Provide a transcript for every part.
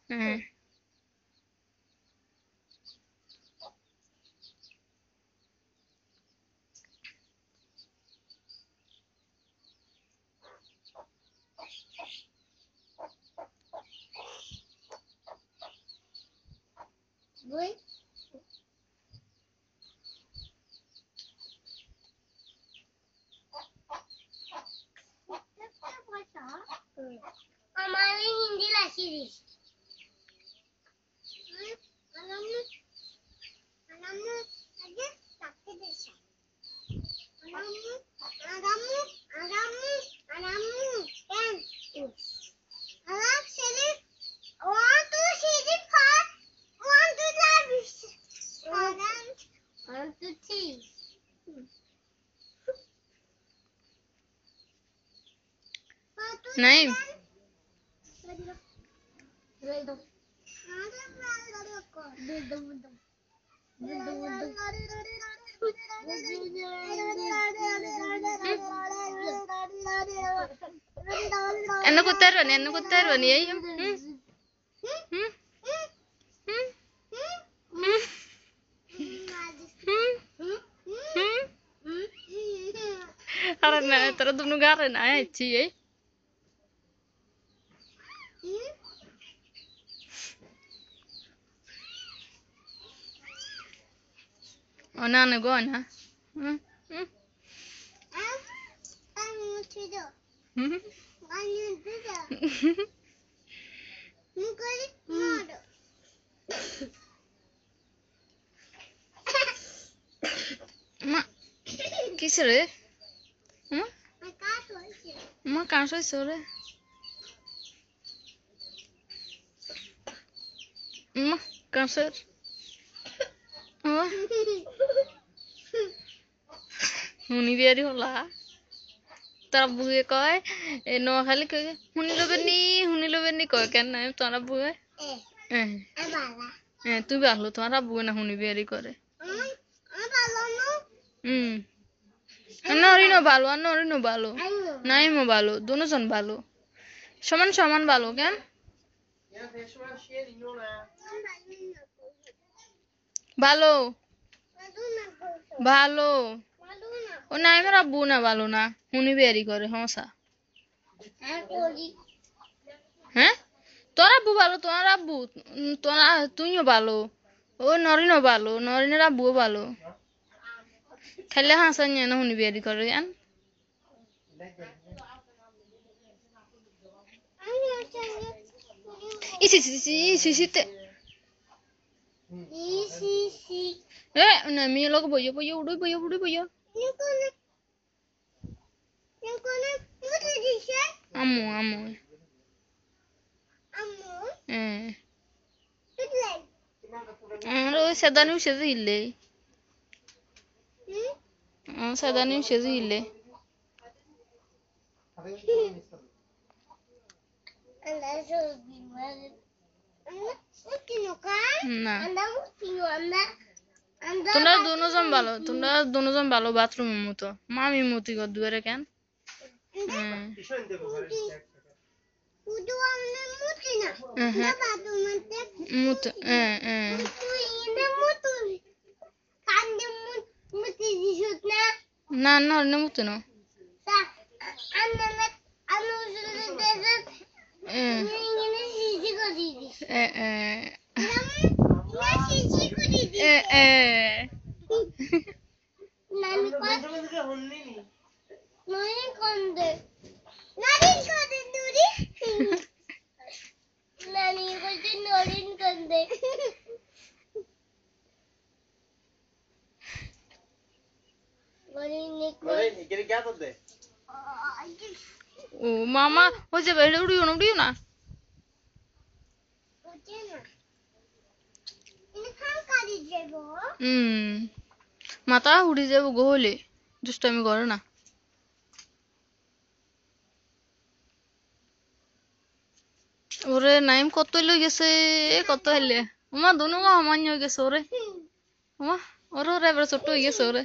হ্যাঁ আমার হিন্দি লাসি দিস আলামু আলামু আগে তাকে দিস আলামু আলামু আলামু আলামু কেন আলাম সেলি 1 2 3 4 1 2 3 আলাম 1 2 3 নাইম എന്നെ കുത്താറുവനി അയ്യോ karena terus nugarin aja cie ona nego ona ma kisre ma kaso sore ma kaso হুনি বিয়ারি হলা তারা বুয়ে কয় এ নোয়াখালী কয় হুনি লবেনি কয় কেন না তোরা বুয়ে তুই ভালো তোমার বুয়ে না হুনি বিয়ারি করে নরিনো ভালো নাইমও ভালো দুজন ভালো সমান সমান ভালো কেন ভালো ভালো ও নাইমের আব্বু না ভালো না হুনি বিয়ারি করে হসা হ্যাঁ তোর আব্বু ভালো তোমার আব্বু তোরা তুইও ভালো ও নরিনও ভালো নরিনের আব্বুও ভালো খাইলে হাসা নিয়ে না হুনি বিয়ারি করে কেন ইসিতে না মেয়ে লোক বইয় উড়ুই আম্মু আর ওই সাদানি সেজে হিললে সাদানি সেজে হিললে না তোমরা দুজন ভালো বাথরুমের মতো মামি মতি কর দুয়ারে কেন না না মতো না ও মামা হচ্ছে বাইরে উড়িও না মাথা উড়ি যাব গোহলে দুষ্টামি করে না ওরে নাইম কত লই গেছে কত হইলে ওমা দুনো সমান হয়ে গেছে ওরে ওমা ওরে এবার ছোট হয়ে গেছে ওরে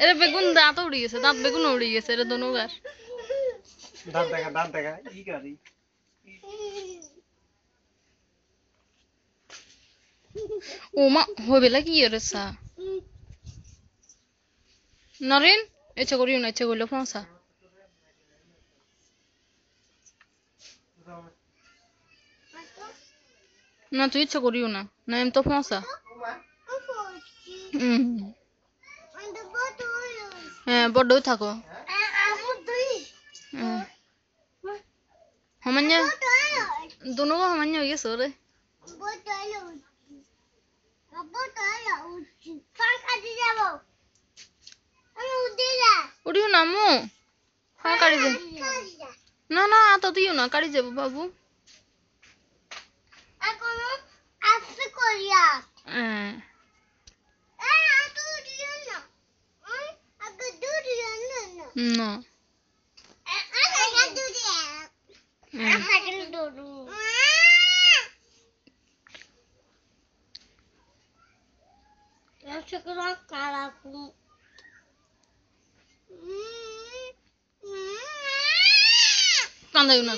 এরে বেগুন দাঁত উড়ি গেছে এরে দুনো গার দাঁত দেখা ই গাড়ি ও মা হইবেলা কি এরেসা নরেন ইচ্ছা করিও না ইচ্ছা করলে ফোঁসা না তুই ইচ্ছা করিও না না এম তো ফোঁসা হ্যাঁ বড্ডই থাকো হমান্য দুনো হমান্য হয়ে গেছে রে উড়িও না মু হ্যাঁ কাড়ি দে না না তো দিও না কাড়ি যাবো বাবু হ্যাঁ না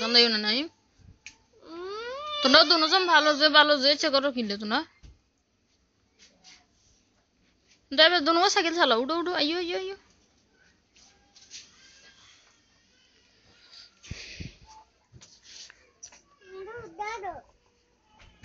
কান্দাইও না নাই তোমরা দুজন ভালো যে ইচ্ছে করো কিনলে তোমরা ড্রাইভার দুনো সাইকেল চালাও উঠো উঠো আইয়ো আইয়ো আইয়ো Dado.